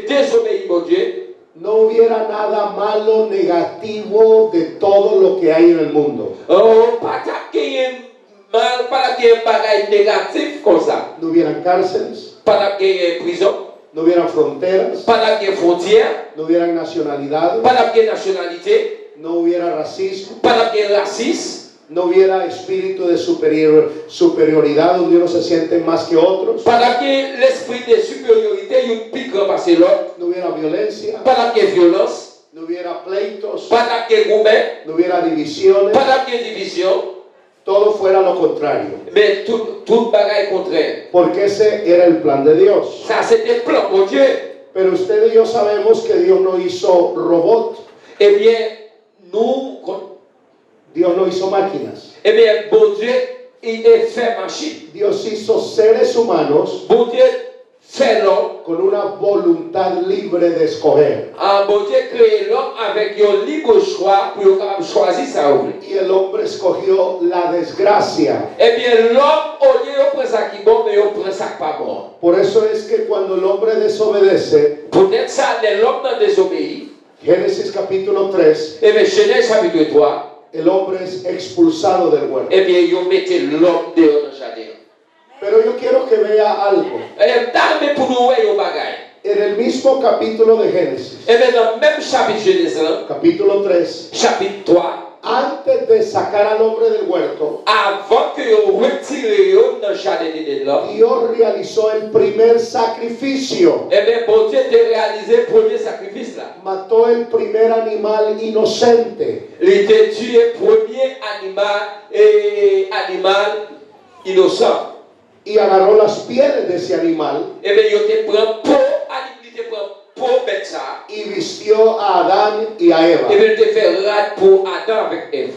désobéi mon Dieu, no hubiera nada malo, negativo de todo lo que hay en el mundo. pas mal, pas de bagay négatif comme ça. No hubieran cárceles, Pas de prison, no hubieran fronteras, pas de frontières, no hubieran nacionalidades, pas de nationalité, no hubiera racismo, pas de racisme, no hubiera espíritu de superioridad donde uno se siente más que otros, pas de l'esprit de supériorité, un plus grand passé l'autre, no hubiera violencia, pas de violence, no hubiera pleitos, pas de gourmet, no hubiera divisiones, pas de division, todo fuera lo contrario, mais tout bagay contraire. porque ese era el plan de Dios. Ça, c'était le plan, mon Dieu. Pero usted y yo sabemos que Dios no hizo robot, Eh bien, nous, Dios no hizo máquinas. eh bien, bon Dieu, il est fait machine. Dios hizo seres humanos Bon Dieu fait l'homme. con una voluntad libre de escoger. Bon Dieu crée l'homme avec un libre choix pour choisir sa œuvre. Y el hombre escogió la desgracia. Eh bien, l'homme, au lieu de prendre ça qui est bon, mais il prend ça qui n'est pas bon. Por eso es que cuando el hombre desobedece, Peut-être ça, l'homme n'a désobéi. Génesis capítulo 3, Eh bien, Genèse chapitre 3, el hombre es expulsado del huerto. eh bien, ils mettaient l'homme dehors dans le jardin. Pero yo quiero que vea algo. Eh bien, pour nous, il y a un bagage. En el mismo capítulo de Génesis, Eh bien, dans le même chapitre Genèse, capítulo 3, chapitre 3, antes de sacar al hombre del huerto, avant que vous retirez dans le jardin de l'homme, Dios realizó el primer sacrificio. eh bien, bon Dieu a réalisé le premier sacrifice là. Mató el primer animal inocente. Il était tué le premier animal innocent. Y agarró las pieles de ese animal Eh bien, il te prend pour bête ça. y vistió a Adán y a Eva. Eh bien, il te fait rade pour Adam avec Ève.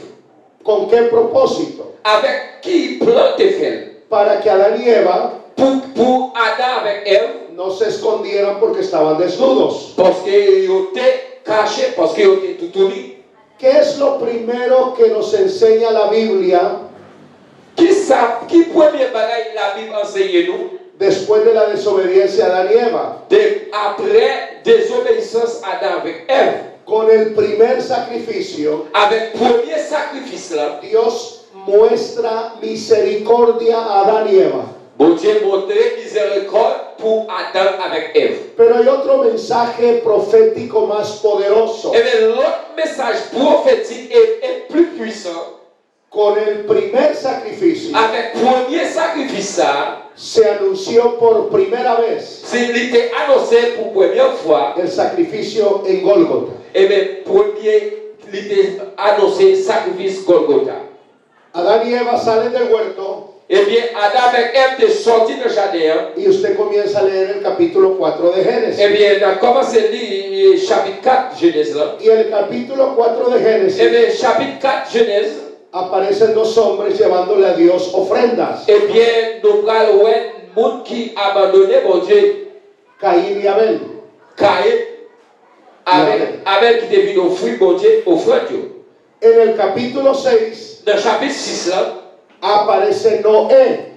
¿Con qué propósito? Avec qui plan te fait? Para que Adán y Eva Pour Adam avec Ève, no se escondieran porque estaban desnudos. parce qu'ils étaient cachés, parce qu'ils étaient tout unis. ¿Qué es lo primero que nos enseña la Biblia Qui premier bagage la Bible enseigne nous? después de la desobediencia de Adán y Eva? Après désobéissance Adam avec Ève, Con el primer sacrificio, avec premier sacrifice là, Dios muestra misericordia a Adán y Eva. bon Dieu montrait miséricorde pour Adam avec Ève. Pero hay otro mensaje profético más poderoso. Et bien l'autre message prophétique est plus puissant. Con el primer sacrificio Avec premier sacrifice ça, se anunció por primera vez c'est était annoncé pour première fois. el sacrificio en Gólgota. Et bien premier il était annoncé sacrifice Golgotha. Adán y Eva salen del huerto Eh bien, Adam avec Ève est sorti du jardin. y usted comienza a leer el capítulo 4 de Eh Génesis. bien, on a commencé à lire chapitre 4 Genèse là. Y en el capítulo 4 de Eh Génesis bien, chapitre 4 Genèse, aparecen dos hombres llevándole a Dios ofrendas, eh bien, nous parlons de monde qui a abandonné mon Dieu, Caín y Abel. Caïn, avec qui devait offrir mon Dieu, offrande. En el capítulo 6 Dans le chapitre 6 là, aparece Noé,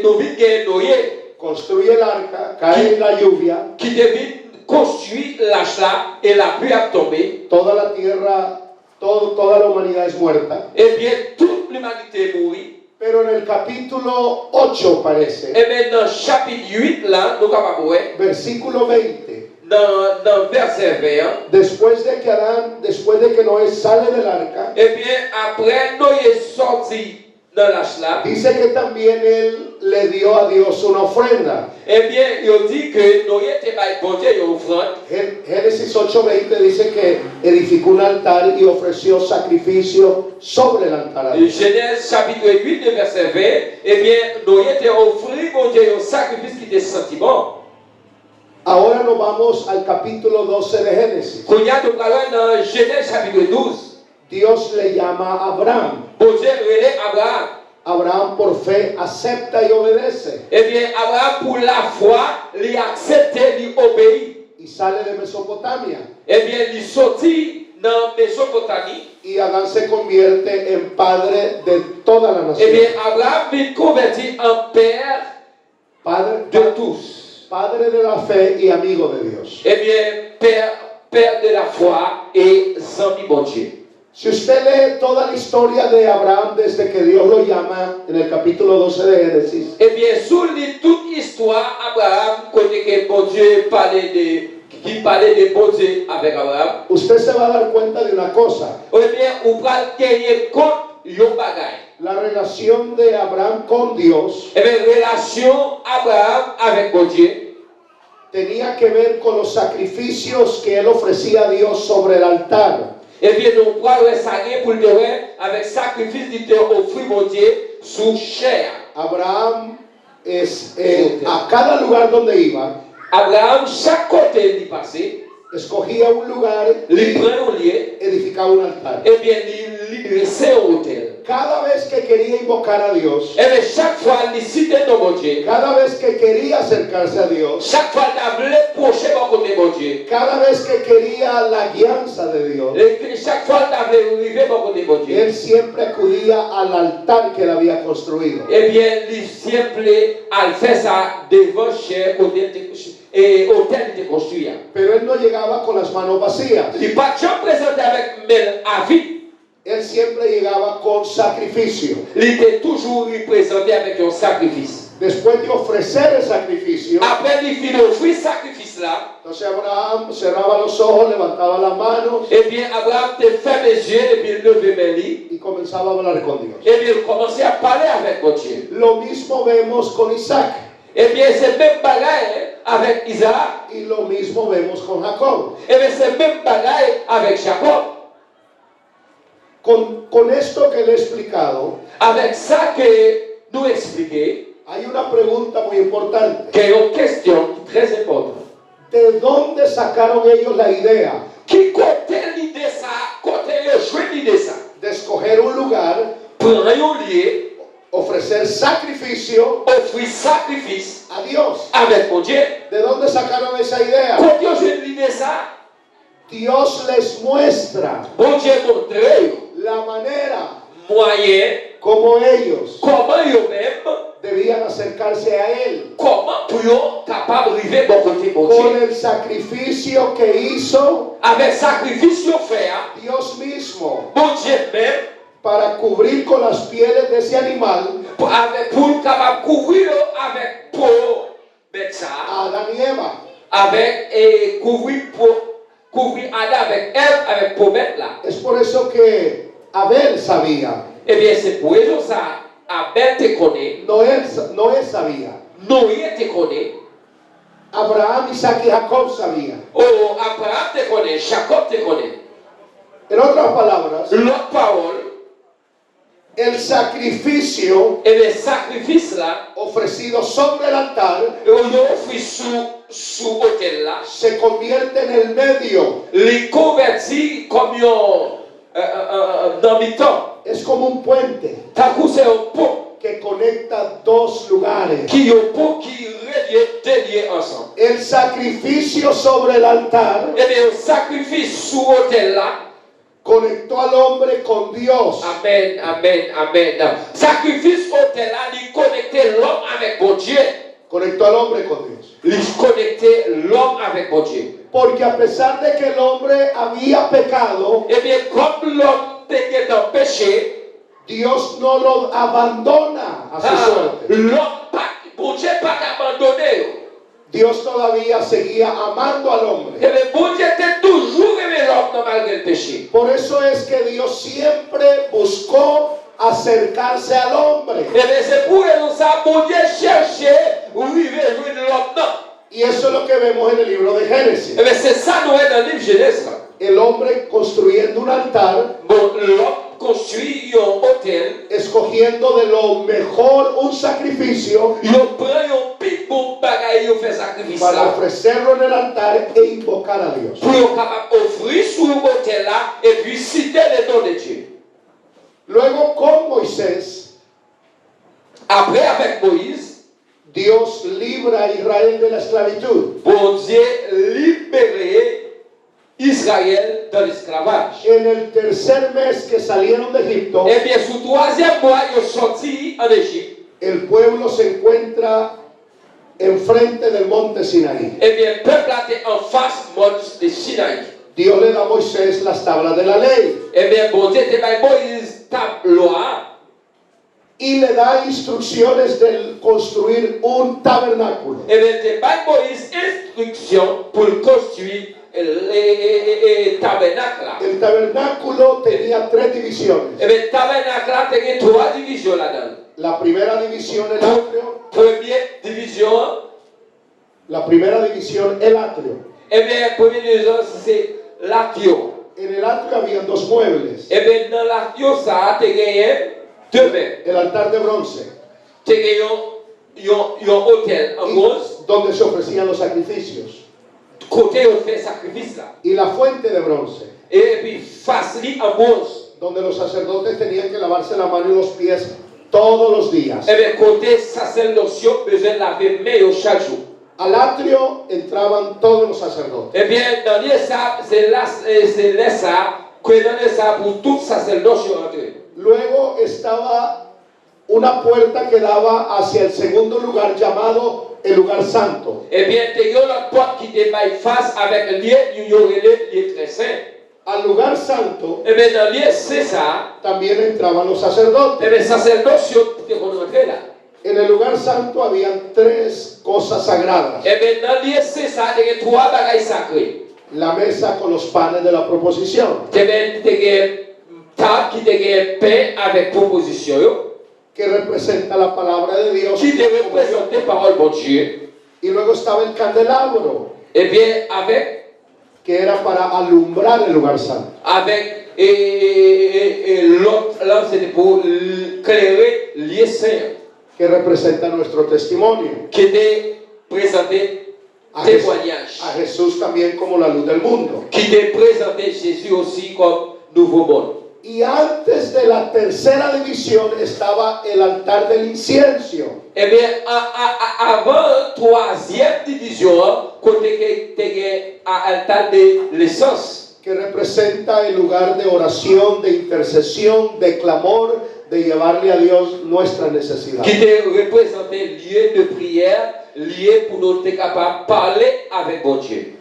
nous vivons Noé, construye el arca, cae la lluvia, qui devait construire l'arche là, et la pluie a tombé. toda la tierra, toda la humanidad es muerta. Eh bien, toute l'humanité est morte. Pero en el capítulo 8 parece, Eh bien, dans le chapitre 8 là, nous sommes capables, versículo 20, dans verset 20, después de que Noé sale del arca, eh bien, après Noé est sorti dans l'arche là, dice que también él le dio a Dios una ofrenda. eh bien, il dit que Noé était bon Dieu une offrande. Génesis 8:20 dice que edificó un altar y ofreció sacrificio sobre el altar. Genèse chapitre 8, verset 20, eh bien, Noé était offert bon Dieu un sacrifice qui était sentiment. Ahora nos vamos al capítulo 12 de Génesis. Quand nous parlons dans Genèse chapitre 12, Dios le llama a Abraham. bon Dieu relève Abraham. Abraham por fe acepta y obedece Eh bien, Abraham, pour la foi, il accepte, il obéit. y sale de Mesopotamia. Eh bien, il sortit dans Mésopotamie. Y Adán se convierte en padre de toda la Eh nación. bien, Abraham est converti en père Padre, de tous. padre de la fe y amigo de Dios. Eh bien, père de la foi et ami bon Dieu. Si usted lee toda la historia de Abraham desde que Dios lo llama en el capítulo 12 de Génesis, Eh bien, sous toute histoire, Abraham, côté que bon Dieu qui parlait de bon Dieu avec Abraham, usted se va a dar cuenta de una cosa. eh bien, on va gagner compte yon bagay. La relación de Abraham con Dios Eh bien, relation Abraham avec bon Dieu tenía que ver con los sacrificios que él ofrecía a Dios sobre el altar. eh bien, nous prenons le sacrifice pour le terrain avec sacrifice qui te offrit mon Dieu sous chair. Abraham a cada lugar donde iba, Abraham, chaque côté il passait, escogía un lugar il y prenait un lieu, edificaba un altar. eh bien, il laissait un hôtel. Cada vez que quería invocar a Dios, Eh bien, chaque fois, il citait mon Dieu. cada vez que quería acercarse a Dios, Chaque fois, il voulait approcher mon côté, mon Dieu. cada vez que quería la guianza de Dios, Et chaque fois, il voulait arriver mon côté, mon Dieu. él siempre acudía al altar que él había construido. Eh bien, il simple à faire ça devant chez et hôtel de construire. Pero él no llegaba con las manos vacías. Il n'est pas jamais présenté avec mes avis. Él siempre llegaba con sacrificio. Il était toujours représenté avec un sacrifice. Después de ofrecer el sacrificio, Après, il fit l'offrir sacrifice là. entonces Abraham cerraba los ojos, levantaba las manos Eh bien, Abraham te ferme les yeux et puis il levait mes lits. y comenzaba a hablar con Dios. Eh bien, il commençait à parler avec mon Dieu. Lo mismo vemos con Isaac Eh bien, c'est même bagaille avec Isaac. y lo mismo vemos con Jacob. Eh bien, c'est même bagaille avec Jacob. Con esto que le he explicado, Avec ça que nous expliquons, hay una pregunta muy importante. qu'il y a une question très importante. ¿De dónde sacaron ellos la idea Qui côté l'idée ça, côté le jouer l'idée ça. de escoger un lugar, Prendre un lieu, ofrecer sacrificio offrir sacrifice a Dios? avec mon Dieu. ¿De dónde sacaron esa idea? Côté jouer l'idée ça, Dios les muestra bon Dieu montre la manera moyen, como ellos comment eux-mêmes, debían acercarse a Él. comment pour eux capable d'arriver bon côté mon Con Dieu. el sacrificio que hizo Avec sacrifice qu'ils fait, Dios mismo bon Dieu même, para cubrir con las pieles de ese animal pour capable couvrir avec peau bête ça, a Adán y Eva. avec couvrir Adam avec Ève avec peau bête là. Es por eso que Abel sabía, Eh bien, c'est pour eso ça, Abel te connaît, Noé sabía, Noé te connaît, Abraham, Isaac y Jacob sabían. oh, Abraham te connaît, Jacob te connaît. En otras palabras, L'autre parole, el sacrificio et le sacrifice là, ofrecido sobre el altar on offre sous hôtel là, se convierte en el medio. les convertit comme dans mi-temps. Es como un puente Tant que c'est un pont que conecta dos lugares. qui est un pont qui relie deux lieux ensemble. El sacrificio sobre el altar Eh bien, un sacrifice sous hôtel là, conectó al hombre con Dios. amen, amen, amen. Sacrifice hôtel là, il connectait l'homme avec mon Dieu. Conectó al hombre con Dios. Il connectait l'homme avec mon Dieu. Porque a pesar de que el hombre había pecado, Eh bien, comme l'homme était en péché, Dios no lo abandona a su suerte. l'homme, bon Dieu, pas abandonné. Dios todavía seguía amando al hombre. Eh bien, bon Dieu était toujours aimé l'homme malgré le péché. Por eso es que Dios siempre buscó acercarse al hombre. Eh bien, c'est pour ça que bon Dieu cherchait où il veut jouer l'homme. Non. Y eso es lo que vemos en el libro de Génesis. Eh bien, c'est ça nous est dans le livre Genèse. El hombre construyendo un altar, Bon, l'homme construit un hôtel, escogiendo de lo mejor un sacrificio il prend un petit bon bagage, il fait sacrifice para là. ofrecerlo en el altar e invocar a Dios. Pour capable offrir sur l'hôtel là et puis citer le nom de Dieu. Luego con Moisés, Après, avec Moïse, Dios libra a Israel de la esclavitud. bon Dieu libérait Israël de l'esclavage. En el tercer mes que salieron de Egipto, Eh bien, sous troisième mois, ils sont sortis en Égypte. el pueblo se encuentra enfrente del monte Sinaí. eh bien, le peuple était en face du Sinaï. Dios le da a Moisés las tablas de la ley Eh bien, bon Dieu, te bail Moïse table loi y le da instrucciones de construir un tabernáculo. eh bien, te bail Moïse instruction pour construire le tabernacle là. El tabernáculo tenía tres divisiones. Eh bien, tabernacle là, tu as trois divisions là-dedans. La primera división, el atrio. Première division, La primera división, el atrio. eh bien, première division, c'est l'atio. En el atrio había dos muebles. Eh bien, dans l'atio, ça, tu as gagné deux mètres. El altar de bronce, Tu as gagné un hôtel en bronze, donde se ofrecían los sacrificios, côté où fait sacrifice là. y la fuente de bronce, Et puis, face li en bronze. donde los sacerdotes tenían que lavarse la mano y los pies todos los días. Eh bien, côté sacerdocio, besoin de laver main chaque jour. Al atrio entraban todos los sacerdotes. Eh bien, dans les ça, c'est là ça, que dans les ça, pour tout sacerdocio entrer. Luego estaba una puerta que daba hacia el segundo lugar llamado el lugar santo. Eh bien, tu as la porte qui te met face avec le lieu, il y aurait le lieu très saint. Al lugar santo Eh bien, dans le lieu, c'est ça. también entraban los sacerdotes. Eh bien, sacerdocio, tu te rentres là. En el lugar santo habían tres cosas sagradas. Eh bien, dans le lieu, c'est ça, tu as trois bagailles sacrées. La mesa con los panes de la proposición, Eh bien, tu as table qui te pain avec proposition, yo, que representa la palabra de Dios. qui te représente parole de Dieu. Y luego estaba el candelabro, Eh bien, avec que era para alumbrar el lugar santo. l'autre, là, c'était pour éclairer le lieu saint, Que representa nuestro testimonio. qui était présenté A, Jes- témoignage, a Jesús también como la luz del mundo. qui était présenté Jésus aussi comme nouveau monde. Y antes de la tercera división estaba el altar del incienso, Eh bien, avant troisième division, côté que tu as altar de l'essence, que representa el lugar de oración, de intercesión, de clamor, de llevarle a Dios nuestras necesidades. qui te représenté lieu de prière, lieu pour nous être capables de parler avec bon Dieu.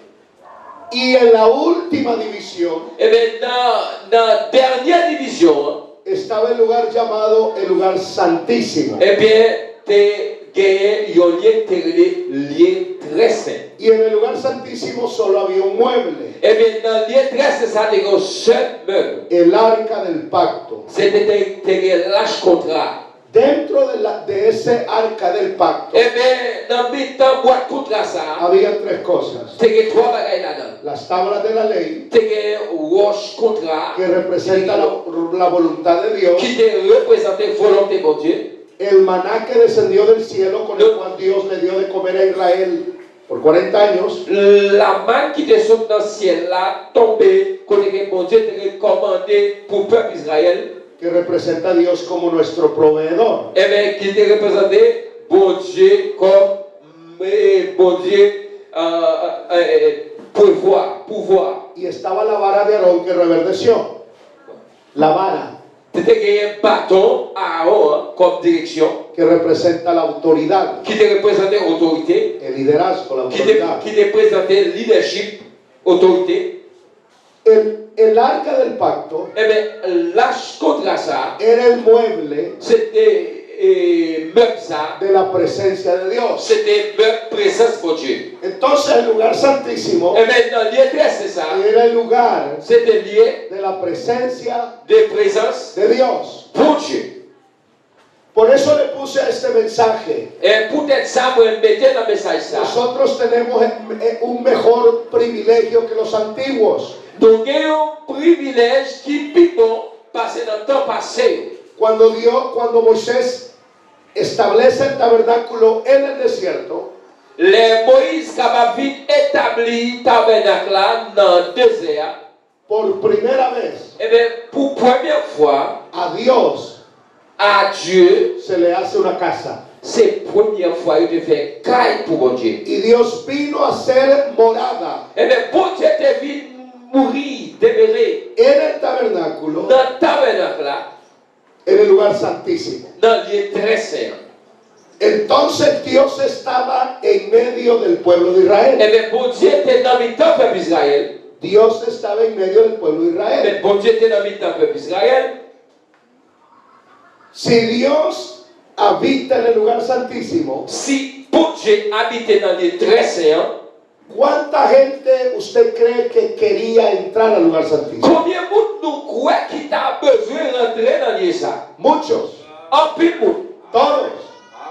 Y en la última división Eh bien, dans la dernière division, estaba el lugar llamado el lugar santísimo. eh bien, tu gagné un lieu très saint. Y en el lugar santísimo solo había un mueble, Eh bien, dans le lieu très saint, ça, tu as un seul meuble. el arca del pacto. C'était un lâche contrat. Dentro de ese arca del pacto Eh bien, dans le temps, boîte contrat, ça, había tres cosas. tu as trois bagailles là-dedans. Las tablas de la ley, Tu as wash contrat, que representa la voluntad de Dios, qui te représente volonté de Dieu. el maná que descendió del cielo con el cual Dios le dio de comer a Israel por 40 años, La manne qui te saute dans le ciel là, tombée, quand bon Dieu te recommandé pour le peuple Israël, que representa a Dios como nuestro proveedor. eh bien, qui te représenté bon Dieu comme bon Dieu pouvoir. Y estaba la vara de Aarón que reverdeció. La vara Tu as gagné un bâton à Aaron comme direction, que representa la autoridad, qui te représentait autorité, el liderazgo, la qui autoridad. te présentait leadership, autorité. El arca del pacto Eh bien, lâche contre ça, era el mueble c'était meuble ça, de la presencia de Dios. c'était meuble présence pour Dieu. Entonces el lugar santísimo Et maintenant, lieu très c'est ça, era el lugar c'était lieu de la presencia de présence de Dios. pour Dieu. Por eso le puse a este mensaje. Et peut-être ça, vous mettez dans le message ça. Nosotros tenemos un mejor privilegio que los antiguos. Donc, il y a un privilège qui peut passer dans le temps passé. Cuando Moisés establece el tabernáculo en el desierto, Les Moïse capable vite établi tabernacle là dans le désert. por primera vez Eh bien, pour première fois, a Dios à Dieu, se le hace una casa. c'est la première fois qu'il te fait caille pour bon Dieu. Y Dios vino a ser morada Eh bien, bon Dieu te vit mourir, demeurer en el tabernáculo, dans le tabernacle là, en el lugar santísimo. dans le lieu très saint. Entonces Dios estaba en del pueblo de Eh Israel. bien, bon Dieu était dans le temps peuple Israël. Dios estaba en medio del pueblo de Israel. Mais bon Dieu était dans le temps peuple Israël. Si Dios habita en el lugar santísimo, Si bon Dieu habitait dans les très saints, ¿cuánta gente usted cree que quería entrar al lugar santísimo? combien de monde nous croit qui t'a besoin de rentrer dans les ça? Muchos, En pile monde, todos.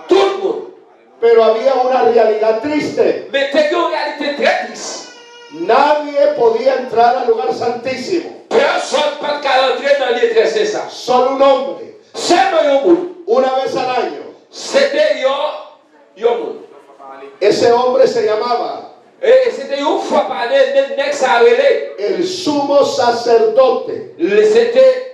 tout le monde. Pero había una realidad triste. Mais c'est une réalité très triste. Nadie podía entrar al lugar santísimo. Personne ne peut rentrer dans les très saints ça. Solo un hombre, Seulement un monde. una vez al año. C'était un monde. Ese hombre se llamaba Et c'était une fois par année, next à relais. el sumo sacerdote.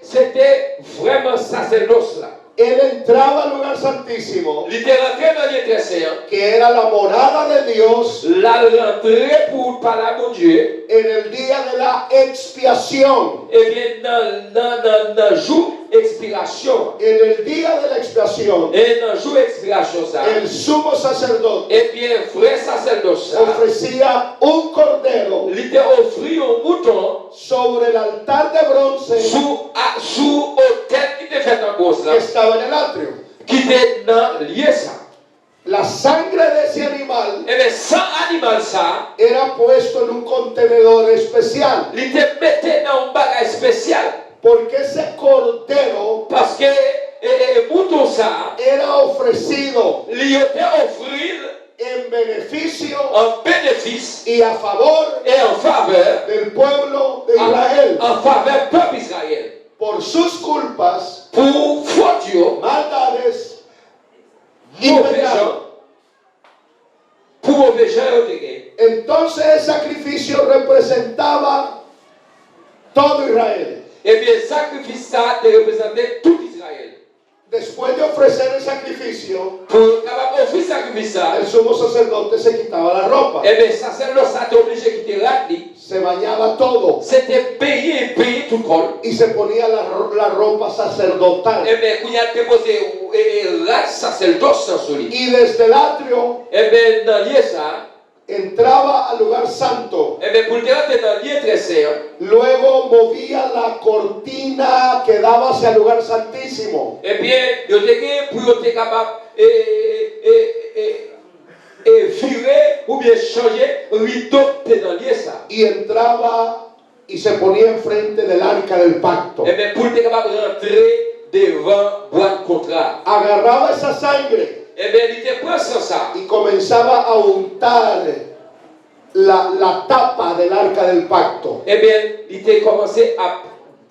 C'était vraiment sacerdoce là. Él entraba al lugar santísimo, Il était rentré dans les très saints. que era la morada de Dios, La rentrée pour parler à mon Dieu. en el día de la expiación. Eh bien, dans le jour expiration. En el día de la expiación, Et dans le jour expiration, ça. el sumo sacerdote Eh bien, frère sacerdoce, ça. ofrecía un cordero Il t'a offert un mouton sobre el altar de bronce sous autel qui était fait en bosse, là. que estaba en el atrio. Qui était dans lieu, ça. La sangre de ese animal Eh bien, sans animal, ça. era puesto en un contenedor especial, Il te mettait dans un bagage spécial. porque ese cordero Parce que mouton, ça. era ofrecido Il était offert en beneficio un bénéfice y a favor et en faveur. del pueblo de Israel En faveur du peuple Israël. por sus culpas, Pour faute, maldades y mauvais pecados. gens. Pour mauvais gens, Entonces el sacrificio representaba todo Israel. eh bien, sacrifice ça te représentait tout Israël. Después de ofrecer el sacrificio, Pour offrir sacrifice ça, el sumo sacerdote se quitaba la ropa, eh bien, sacerdoce, ça t'oblige de quitter l'âge. se bañaba todo C'était payé tout le corps. y se ponía la ropa sacerdotal. Eh bien, quand il a déposé l'âge sacerdoce sur lui, Y desde el atrio eh bien, dans lieu ça, entraba al lugar santo. eh bien, pour te rentrer dans lieu très saint, Luego movía la cortina que daba hacia el lugar santísimo. eh bien, yo te gagné pour être capable virer ou bien changer rideau dans lieu ça. Y entraba y se ponía enfrente del arca del pacto. Eh bien, pour être capable de rentrer devant boîte contrat. Agarraba esa sangre Eh bien, il te prend sans ça. y comenzaba a untar la tapa del arca del pacto. Eh bien, il t'a commencé à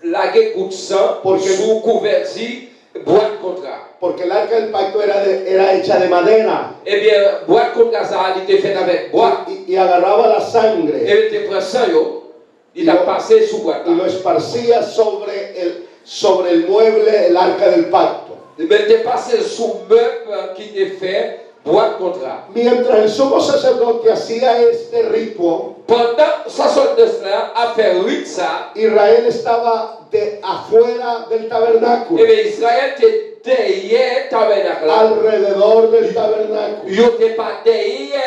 laguer coup de sang Porque- sous couverture boîte contrat. Porque el arca del pacto era hecha de madera. Eh bien, boîte contrat ça, il était fait avec bois. Y agarraba la sangre Et il te prend ça, yo, il a passé sous boîte. y lo esparcía sobre el mueble, el arca del pacto. Il te passé sous meuble qui était fait boîte contrat. Mientras el sumo sacerdote hacía este ritual, Pendant 60 ans, à faire rite ça, Israel estaba de afuera del eh tabernáculo, bien, Israël était derrière tabernacle. alrededor del tabernáculo, Il n'était pas derrière,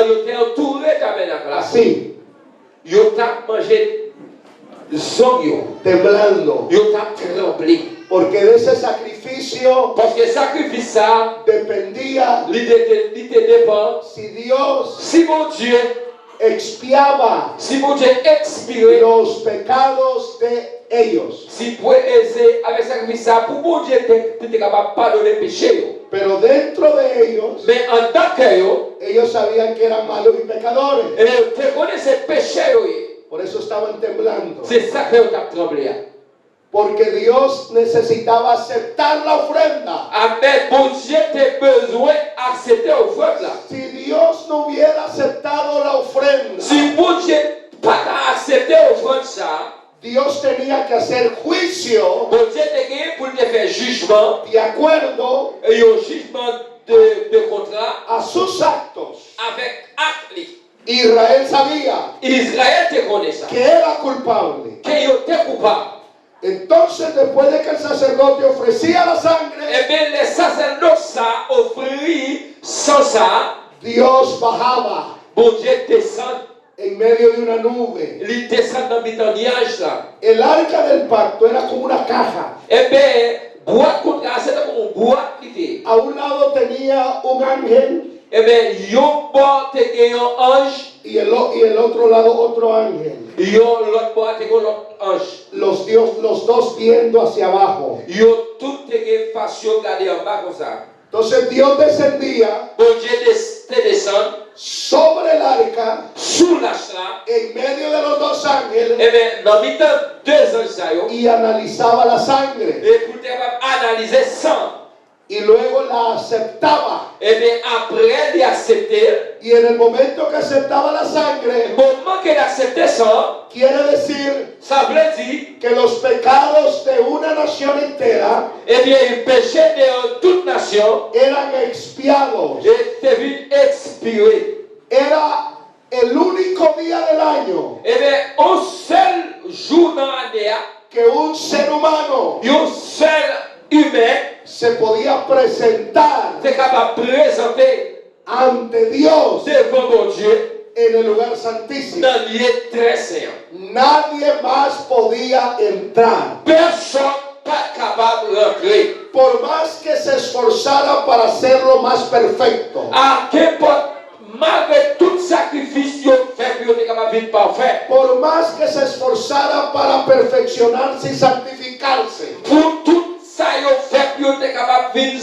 il était entouré tabernacle. así, Il t'a mangé zongio. temblando, Il t'a tremblé. porque de ese sacrificio Parce que sacrifice ça, dependía l'idée dépend. si Dios Si mon Dieu expiaba expiré, los pecados de ellos. si pouvait aiser avec sacrifice ça, pour mon Dieu, tu es capable de pardonner le péché. Pero dentro de ellos, Mais en tant que ellos sabían que eran malos y pecadores. tu connais ce péché, Por eso estaban temblando. c'est ça que tu as tremblé. Porque Dios necesitaba aceptar la ofrenda. Amen. Bon Dieu, tu as besoin d'accepter l'offrande là. Si Dios no hubiera aceptado la ofrenda, Si mon Dieu pas accepté l'offrande ça, Dios tenía que hacer juicio bon Dieu t'a gagné pour te faire jugement, de acuerdo et un jugement de contrat a sus actos. avec acte. Israel sabía Israël te connaît ça. que era culpable. Que yo te coupable. Entonces, después de que el sacerdote ofrecía la sangre, Eh bien, les sacerdotes ça offrit sans ça, Dios bajaba bon Dieu descend, en medio de una nube. il descend dans le nuage là. El arca del pacto era como una caja. Eh bien, boîte contre c'était comme une boîte qui était. A un lado tenía un ángel Eh bien, yon boîte te un ange, y el otro lado otro ángel. yon l'autre boîte te l'autre ange. Los dos viendo hacia abajo. Yon tout te façon garder en bas comme ça. Entonces Dios descendía Bon Dieu te descend sobre el arca sous l'arche là. en medio de los dos ángeles Eh bien, dans le temps, deux anges ça yo. y analizaba la sangre Et pour te analyser sang. y luego la aceptaba. Eh bien, après, il accepté. Y en el momento que aceptaba la sangre, Le moment qu'il acceptait ça, quiere decir ça veut dire, que los pecados de una nación entera eh bien, le péché de toute nation eran expiados. était vu expirer. Era el único día del año Eh bien, un seul jour dans l'année, que un ser humano un seul humain se podía presentar était capable de présenter ante Dios devant mon Dieu en el lugar santísimo. dans le lieu très saint. Nadie más podía entrar. Personne pas capable de rentrer. Por más que se esforzara para hacerlo más perfecto, À qu'importe, malgré tout sacrifice qu'il fait, il est capable de vivre parfait. por más que se esforzara para perfeccionarse y santificarse, Pour tout ça, il fait, il est capable de vivre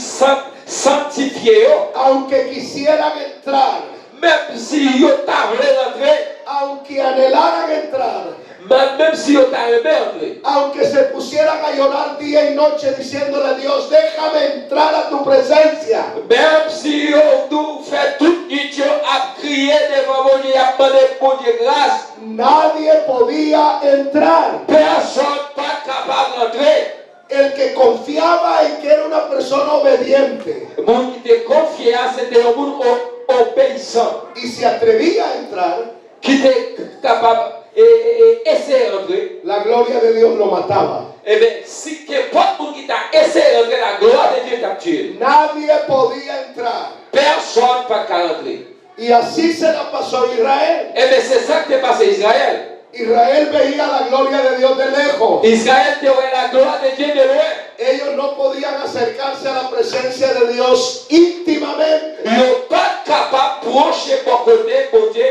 sanctifié. aunque quisieran entrar, Même si il t'a voulu rentrer, aunque anhelaran entrar, même si il t'a aimé entrer, aunque se pusieran a llorar día y noche diciéndole a Dios, déjame entrar a tu presencia, même si nous fait toute nuit à crier devant mon Dieu, à demander pour Dieu grâce, nadie podía entrar. personne pas capable d'entrer. El que confiaba en que era una persona obediente Mon qui te confiait, c'était un monde obéissant, y se atrevía a entrar, qui était capable d'essayer d'entrer. la gloria de Dios lo mataba. Eh bien, si n'importe qui t'a essayé d'entrer, la gloire de Dieu t'a tué. Nadie podía entrar. Personne pas qu'à entrer. Y así se la pasó a Israel. Eh bien, c'est ça qui est passé à Israël. Israel veía la gloria de Dios de lejos. Israël te voit la gloire de Dieu de loin. Ellos no podían acercarse a la presencia de Dios íntimamente. Ils n'ont pas capable de procher pour côté, pour Dieu,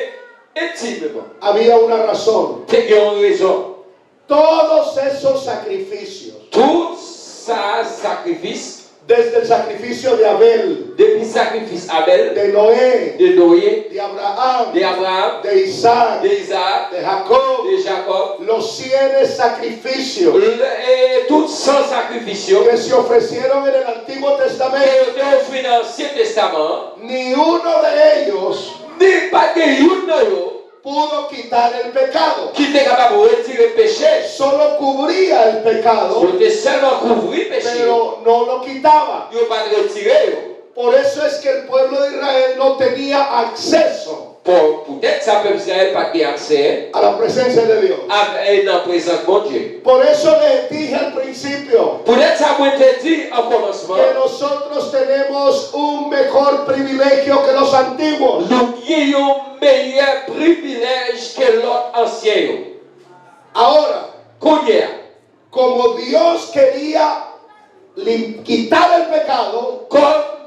intimement. Había una razón. C'est qu'il y a une raison. Todos esos sacrificios, Tout ça, sacrifice, desde el sacrificio de Abel, depuis sacrifice Abel, de Noé, de Noé, de Abraham, d'Abraham, de Isaac, d'Isaac, de Jacob, de Jacob, los 100 sacrificios et tout sans sacrifice, que se ofrecieron en el Antiguo et Testamento, ils ont offert dans l'Ancien Testament, ni uno de ellos ni pas de une pudo quitar el pecado. qui était capable de retirer le péché. Solo cubría el pecado, Ils étaient seulement couvrir le péché. pero no lo quitaba. Ils n'ont pas de retirer. Por eso es que el pueblo de Israel no tenía acceso Peut-être ça peut Israël pas de accès a la presencia de Dios. dans la présence de Dieu. Por eso les dije al principio Peut-être ça peut te dire en commencement. que nosotros tenemos un mejor privilegio que los antiguos. Nous avons un meilleur privilège que l'autre ancien. Ahora, Combien? como Dios quería quitar el pecado, Comme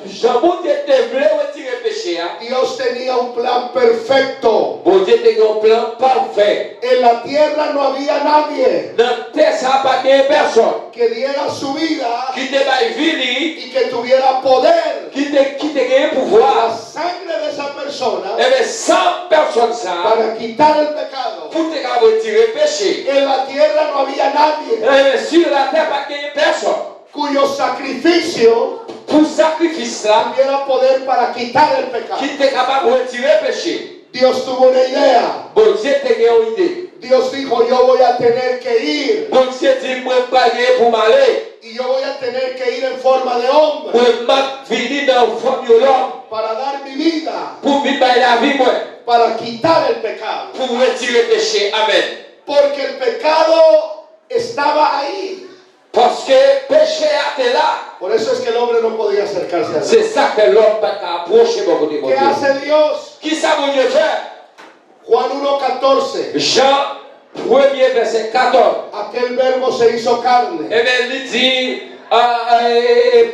Jean-Baptiste voulait retirer le péché, Dios tenía un plan perfecto. bon Dieu a un plan parfait. En la tierra no había nadie Dans la terre, ça n'a pas de personne que diera su vida qui te va vivre, y que tuviera poder. qui te gagne La pouvoir. sangre de esa persona Eh bien, 100 personnes, ça, para quitar el pecado. pour te retirer le péché. En la tierra no había nadie Eh bien, sur la terre, pas de personne. cuyo sacrificio Pour sacrifice là, tuviera poder para quitar el pecado. qui était capable de retirer le péché. Dios tuvo una idea. Bon Dieu te gagne une idée. Dios dijo, yo voy a tener que ir Bon Dieu dit, moi, pas gagner pour m'aller. y yo voy a tener que ir en forma de hombre Moi, m'a venir dans la forme de l'homme. para dar mi vida, Pour vivre la vie, moi. para quitar el pecado. Pour retirer le péché. Amen. Porque el pecado estaba ahí, Parce que le péché était là. Por eso es que el hombre no podía acercarse a Dios. C'est ça que l'homme va approcher mon côté, mon ¿Qué Dieu. hace Dios? Qui ça, mon Dieu, fait? Juan 1:14. Jean 1er, verset 14. Aquel verbo se hizo carne. Eh bien, il dit,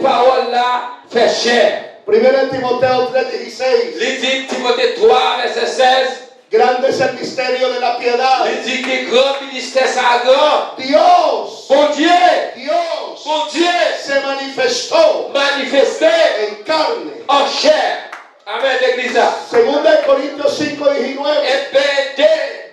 parole là, fait chair. 1 Timoteo 3:16. Il dit, Timothée 3, verset 16. Grande es el misterio de la piedad. Il dit que grand ministère ça grand. Dios, Mon Dieu, Dios se manifestó manifesté en carne. en chair. Amen, l'église. Segunda de Corintios 5:19 Et bien,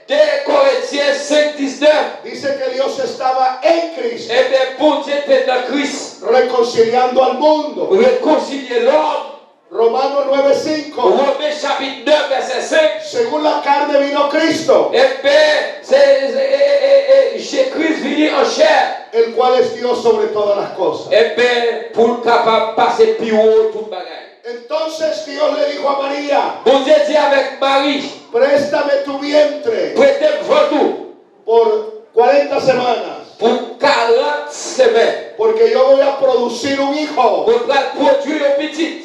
dès Corinthiens 5, 19, dice que Dios estaba en Cristo, eh bien, bon Dieu était dans Christ. reconciliando al mundo. Réconcilier l'homme. Romanos 9:5. Romains chapitre 9, verset 5. Según la carne vino Cristo, Eh bien, c'est Christ venu en chair. el cual es Dios sobre todas las cosas. Eh bien, pour capable passer plus haut tout bagaille. Entonces Dios le dijo a María, Bon Dieu dit avec Marie, préstame tu vientre prêtez-moi tout por 40 semanas, pour 40 semaines. porque yo voy a producir un hijo. Pour produire un petit.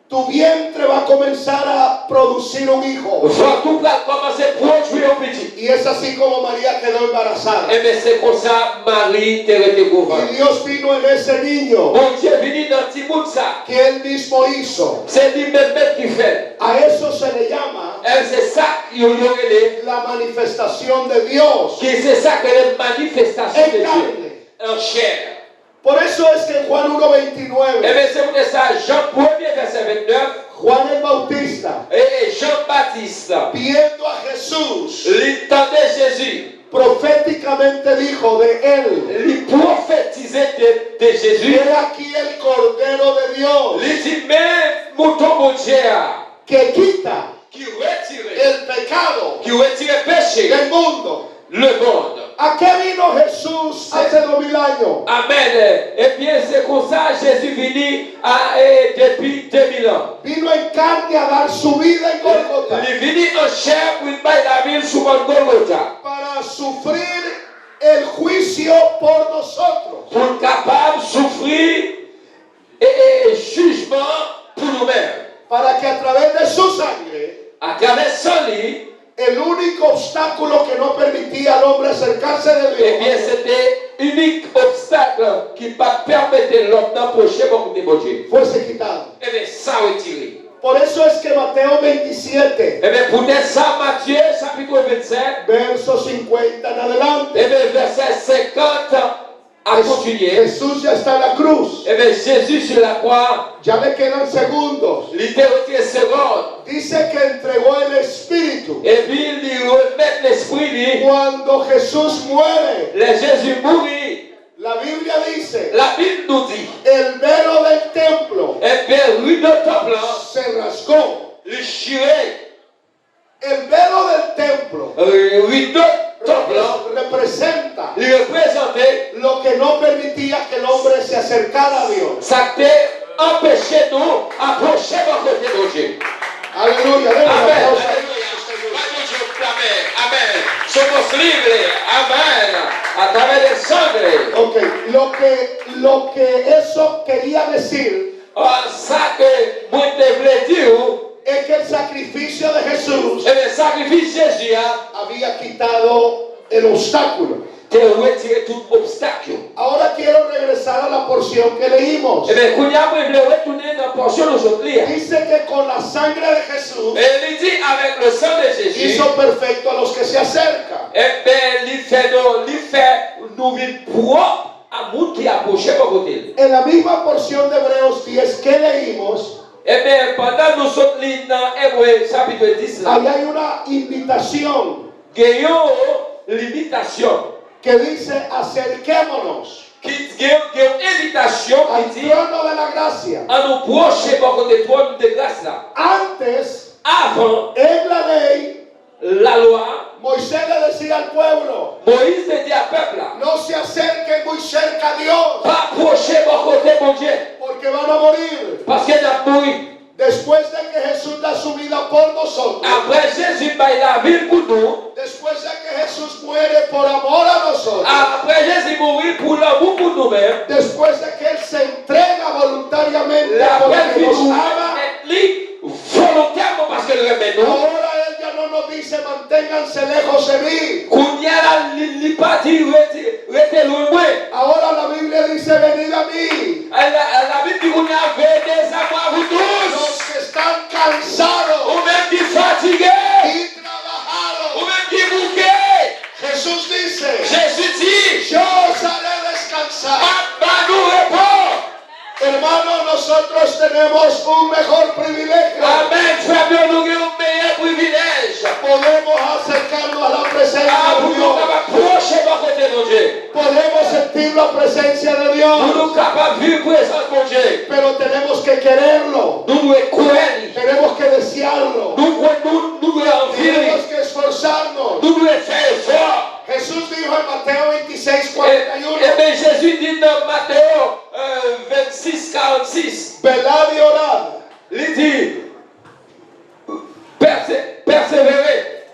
Tu vientre va a comenzar a producir un hijo. Tout va commencer à produire un petit. Y es así como María quedó embarazada. Eh bien, c'est comme ça, Marie te redécouvre. Y Dios vino en ese niño Bon Dieu venu dans petit monde ça. que él mismo hizo. C'est lui-même qui fait. A eso se le llama C'est ça qu'il y a la manifestación de Dios c'est ça que les manifestations de en Dieu carne. en chair. Por eso es que en Juan Eh 1:29, bien, c'est pour ça, Jean 1er, verset 29, Juan el Bautista, et Jean-Baptiste, viendo a Jesús, il tendait Jésus, proféticamente dijo de él: il prophétisait de Jésus. He aquí el Cordero de Dios Il dit, mais mouton mon Dieu, que quita qui retire el pecado le péché, del mundo. le monde. ¿A qué vino Jesús hace 2000 años? Amen. Et bien, c'est comme ça, Jésus venu depuis 2000 ans. Vino en carne a dar su vida en Golgota Il est venu en chair pour mettre la ville sur mon Golgotha. para sufrir el juicio por nosotros. Pour capable souffrir et jugement pour nous-mêmes. Para que a través de su sangre, À travers son lit, el único obstáculo que no permitía al hombre acercarse de eh bien, Dios c'était unique obstacle qui pas permettre l'homme d'approcher beaucoup de Dieu. fuese quitado. Eh bien, ça retiré. Por eso es que Mateo 27, Eh bien, pour ça, Matthieu, chapitre 27, verso 50 en adelante, eh bien, verset 50 à continuer. Jesús ya está en la cruz. Eh bien, Jésus sur la croix, Ya le quedan segundos. littérature seconde. Dice que entregó el Espíritu. Et puis, il lui remet l'esprit, lui. Cuando Jesús muere, Le Jésus mourit. la Biblia dice, La Bible nous dit, el velo del templo eh bien, rue de temple, se rasgó. le chiré, El velo del templo rue de temple, representa il représentait lo que no permitía que el hombre se acercara a Dios. ça t'a empêché de nous approcher de côté de Dieu. Aleluya. Denle un Amen. aplauso. Amen. Amen. Somos libres. Amen. A través del sangre. Ok, lo que eso quería decir Ça que moi te voulais dire, es que el sacrificio de Jesús et le sacrifice de Jésus había quitado el obstáculo. te retiré tout obstacle. Ahora quiero regresar a la porción que leímos. Eh bien, quand il voulait retourner dans la portion d'aujourd'hui, Dice que con la sangre de Jesús et il dit avec le sang de Jésus, hizo perfecto a los que se acercan. eh bien, il fait nous vivre propre à monde qui approche par côté. En la misma porción de Hebreos 10 que leímos, Eh bien, pendant nous sommes dans Hébreux chapitre 10, là, ahí hay una invitación gagnons l'imitation. que dice acerquémonos Qui gagne invitation al qui dit trono de la gracia. à nous procher par côté trône de grâce là. Antes, Avant en la ley, la loi, Moisés le decía al pueblo, Moïse dit à peuple là, no se acerquen muy cerca a Dios, pas approcher par côté mon Dieu, porque van a morir. parce qu'il a mouru. Después de que Jesús da su vida por nosotros, Après Jésus baille la vie pour nous. después de que Jesús muere por amor a nosotros, Après Jésus mourit pour l'amour pour nous-mêmes. después de que Él se entrega voluntariamente La porque belle nos nous ama. volontairement parce qu'elle remet nous. Ahora Él ya no nos dice manténganse lejos de mí. Kounya la li pas dit restez loin moi. Ahora la Biblia dice venid a mí. La Bible dit kounya venez à moi vous Los tous. que están cansados Ou même qui fatigués. y trabajados. Ou même qui bouqués. Jesús dice, Jésus dit, yo os haré descansar. Papa nous répond. Hermano, nosotros tenemos un mejor privilegio. Amen. Frère, nous avons un meilleur privilège. Podemos acercarnos a la presencia Pour de nous Dios. approcher de côté de Dieu. Podemos sentir la presencia de Pour Dios. nous capables de vivre présence de Dieu. Pero tenemos que quererlo. Nous devons croire. Tenemos que desearlo. Nous devons envie. Tenemos que esforzarnos. Nous devons faire effort. Jesús dijo en Mateo 26, Et 41. bien Jésus dit dans Matthieu 26, 46, Velad y orad. il dit, persévérer.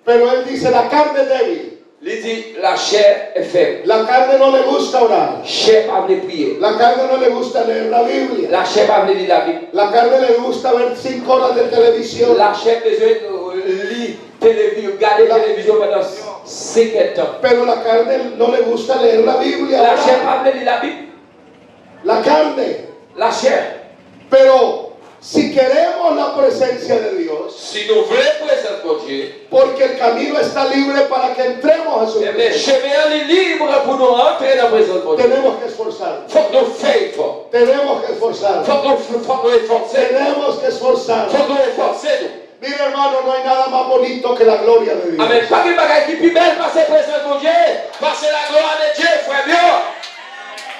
Pero él dice, la carne es débil. Il dit, la chair est faible. La carne no le gusta orar. Chair pas veut prier. La carne no le gusta leer la Biblia. La chair pas veut lire la Bible. La carne le gusta ver 5 horas de televisión. La chair besoin de lire télévision, regarder la télévision pendant 5 ans. Pero la carne no le gusta leer la Biblia. La orar. chair pas veut lire la Bible. La carne. La chair. Pero si queremos la presencia de Dios, Si nous voulons présence de Dieu, porque el camino está libre para que entremos a su eh bien, presencia, chemin est libre pour nous rentrer dans la présence de Dieu. tenemos que esforzarnos. Il faut que nous fassions effort. Tenemos que Il esforzarnos. faut que nous efforcer. Tenemos que Il esforzarnos. faut que nous efforcer. Mira, hermano, no hay nada más bonito que la gloria de Dios. Amen. Pas de bagaille qui plus belle passer présence de Dieu. Passer la gloire de Dieu, frère bien.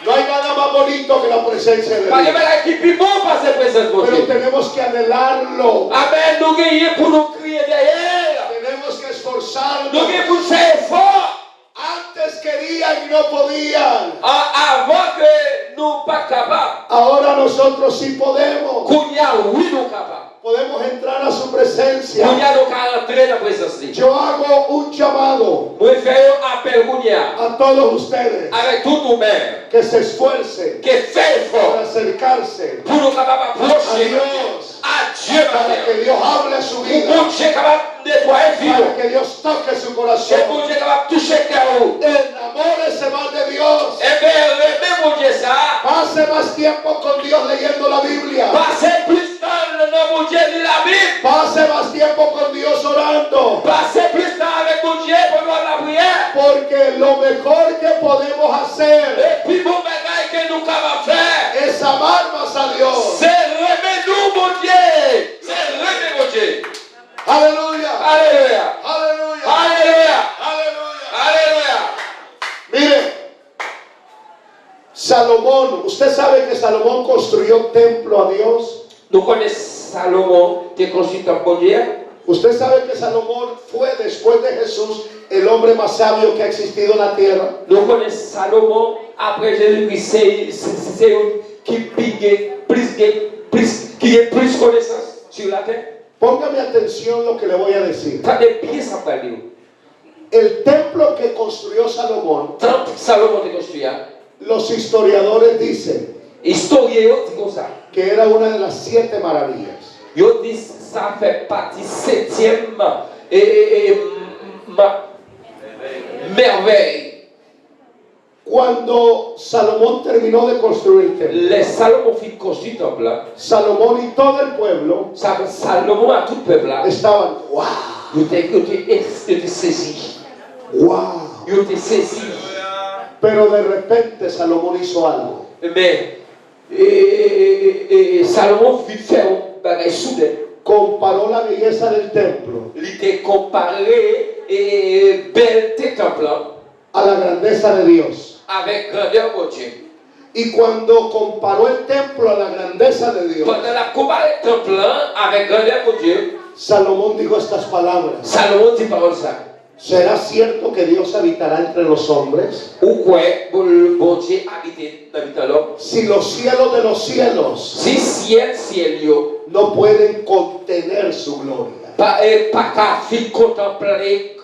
No hay nada más bonito que la presencia de Pas de Dios. bagaille qui plus bon passer présence de Pero Dieu. tenemos que anhelarlo. Amen. Nous gagnons pour nous crier derrière. Tenemos que Nous esforzarnos. gagnons pour faire effort. Antes querían y no podían. Avant que nous pas capables. Ahora nosotros sí podemos. Kounya, oui, nous capables. Podemos entrar a su presencia. Kounya, nous capables d'entrer dans la présence de Dieu. Yo hago un llamado Nous faisons appel Kounya a todos ustedes avec tout nous-mêmes. que se esfuercen Que fait effort para acercarse pour nous capables a d'approcher Dios, à Dieu, ma para que frère. Dios hable a su Pour vida, que Dieu est capable de nettoyer vie. para que Dios toque su Et corazón. pour Dieu est capable de toucher le cœur. Enamórese más de Dios. Eh bien, remets mon Dieu ça. Pase más tiempo con Dios leyendo la Biblia. Passez plus de temps dans mon Dieu de la Bible. Pase más tiempo con Dios orando. Passez plus de temps avec mon Dieu pendant la prière. Porque lo mejor que podemos hacer Et puis, mon bagage que nous capables de faire, es amar más a Dios. c'est remettre nous, mon Dieu. C'est remettre mon Dieu. Aleluya. Alléluia. Aleluya. Alléluia. Aleluya. Alléluia. Mire, Salomón, usted sabe que Salomón construyó templo a Dios. Nous connaissons Salomon qui est construit un bon Dieu. Usted sabe que Salomón fue después de Jesús el hombre más sabio que ha existido en la tierra. Nous connaissons Salomon après Jésus-Christ, c'est un qui pique qui est plus connaissance sur la terre. Póngame atención lo que le voy a decir. Tant de pieds ça parle. El templo que construyó Salomón, Tant Salomon est construit. los historiadores dicen Historien dit comme ça. que era una de las 7 maravillas. Yo dis ça fait partie 7e merveille. Cuando Salomón terminó de construir el templo, Les Salomon fit construire un temple. Salomón y todo el pueblo Salomon a tout le peuple là. estaban, wow, Yo te saisi. wow. Yo te saisi. Pero de repente Salomón hizo algo. Mais Salomon fit faire un bagage soudain. Comparó la belleza del templo Il était comparé et belle temple a la grandeza de Dios. avec grandeur de Dieu. Y cuando comparó el templo a la grandeza de Dios, Pendant la comparé temple avec grandeur de Dieu, Salomón dijo estas palabras. Salomon dit parole ça. ¿Será cierto que Dios habitará entre los hombres? Ou quoi bon Dieu habite dans l'homme? Si los cielos de los cielos Si ciel yo, no pueden contener su gloria, pas qu'à fit contempler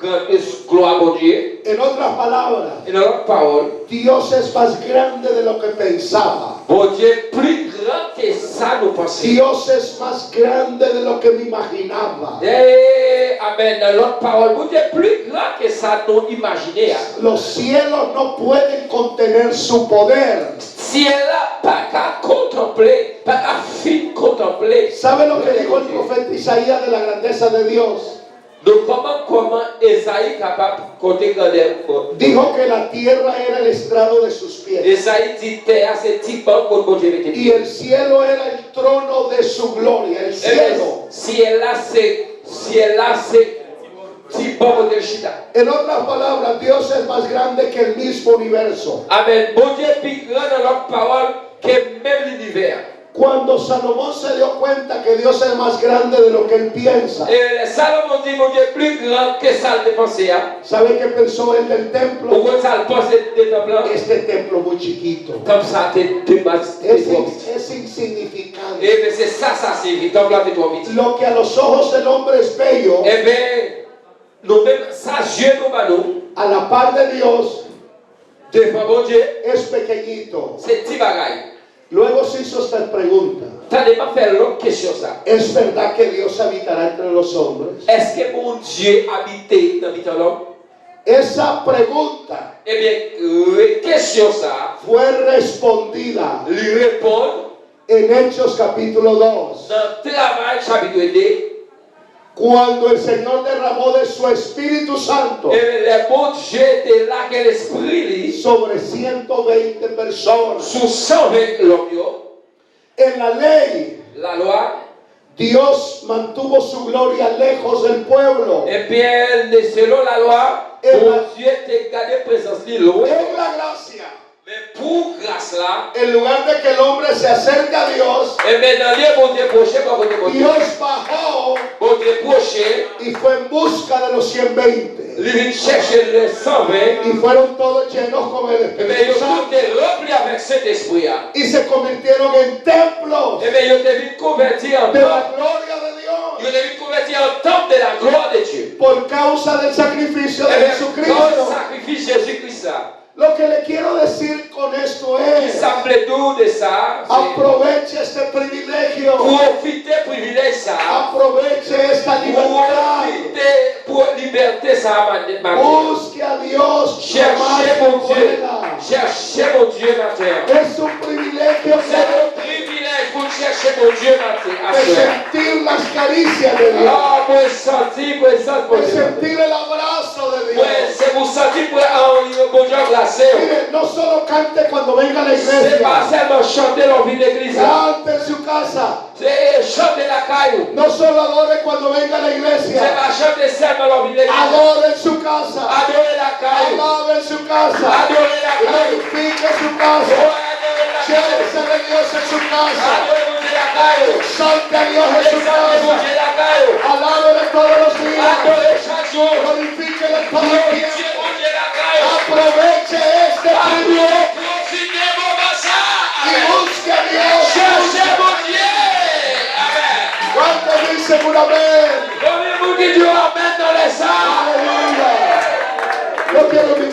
gloire de Dieu. En otras palabras, Et dans l'autre parole, Dios es más grande de lo que pensaba. bon Dieu est plus grand que ça nous pensons. Dios es más grande de lo que me imaginaba. Et amen. Dans l'autre parole, bon Dieu est plus grand que ça nous imaginons. Los cielos no pueden contener su poder. Si elle n'a pas qu'à contempler, pas qu'à fin contempler. ¿Sabe lo que dijo el profeta Isaías de la grandeza de Dios? Donc comment Esaïe est capable de compter grandeur? Dijo que la tierra era el estrado de sus pies Esaïe dit terre c'est typiquement pour bon Dieu mettait. y el cielo era el trono de su gloria. El cielo. Si elle a c'est typiquement de chita. En otras palabras, Dios es más grande que el mismo universo. Amen. Bon Dieu est plus grand dans l'autre parole que même l'univers. Cuando Salomón se dio cuenta que Dios es más grande de lo que él piensa, Et Salomon dit bon Dieu est plus grand que ça le pensait. ¿sabe qué pensó él del templo? Pourquoi ça le pensait de temple? Este templo muy chiquito. Comme ça t'es mas. Es insignificante. Et bien c'est ça signifie. Temple là t'es trop vite. Lo que a los ojos del hombre es bello, Eh bien, nous-mêmes, ça, Dieu nous bat nous. a la par de Dios Devant bon Dieu, es pequeñito. c'est petit bagaille. Luego se hizo esta pregunta: T'as pas faire l'autre question ça. ¿es verdad que Dios habitará entre los hombres? Est-ce que mon Dieu habite dans l'homme? Esa pregunta Eh bien, question ça, fue respondida lui répondre en Hechos capítulo 2, dans Travail chapitre 2. cuando el Señor derramó de su Espíritu Santo Et le bon Dieu était là que l'esprit lui, sobre 120 personas. sous 120 l'homme, En la ley, la loi, Dios mantuvo su gloria lejos del pueblo. et bien, selon la loi, bon Dieu t'a gardé présence lui loin. En la gracia, Mais pour grâce là, en lugar de que el hombre se acerque a Dios, et maintenant, bon Dieu proché, bon Dieu Dios bajó bon Dieu proché, y fue en busca de los 120. lui chercher les 120, Y fueron todos llenos con el et bien, ils Espíritu ont Santo. été remplis avec cet esprit. Y se convirtieron en templos Et bien, ils ont été convertis en de la temple. gloria de Ils Dios ont été convertis en temple de la gloire de Dieu. por causa del sacrificio Et de bien, dans Jesucristo. le sacrifice Jésus-Christ, Lo que le quiero decir con esto qui es: semble tout de ça, c'est aproveche este privilegio, profiter privilège ça, aproveche esta libertad, profiter pour liberté ça, ma busque a Dios cherchez más mon que Dieu, pueda. cherchez mon Dieu dans la terre. Es un privilegio C'est un privilège pour chercher mon Dieu dans la de terre. sentir las caricias de Dios, Ah, pour sentir présence mon de Dieu. sentir el abrazo de Dios. Ouais, c'est pour sentir pour bon Dieu glacé. Mire, no solo cante cuando venga a la C'est pas iglesia, seulement chanter l'envie de l'église. cante en su casa. C'est chanter la caillou. No solo adore cuando venga a la C'est iglesia, pas chanter seulement l'envie de l'église. adore en su casa, Adorer la caillou. alabe en su casa, Adorer la caillou. glorifique su casa, Adorer la caillou. llévese de Dios en su casa, Adorer mon Dieu la caillou. salte a Dios en su Exalter mon casa, Dieu la caillou. alábele todos los días, Adorer chaque jour. glorifíquele todo el Glorifier tiempo. mon Dieu la caillou. Aproveche este privilegio Profitez mon massacre. y busque a Dios. Cherchez mon Dieu. Amen. ¿Cuántos dicen un amén? Combien vous dites Dieu amène dans les salles? Aleluya. Yo quiero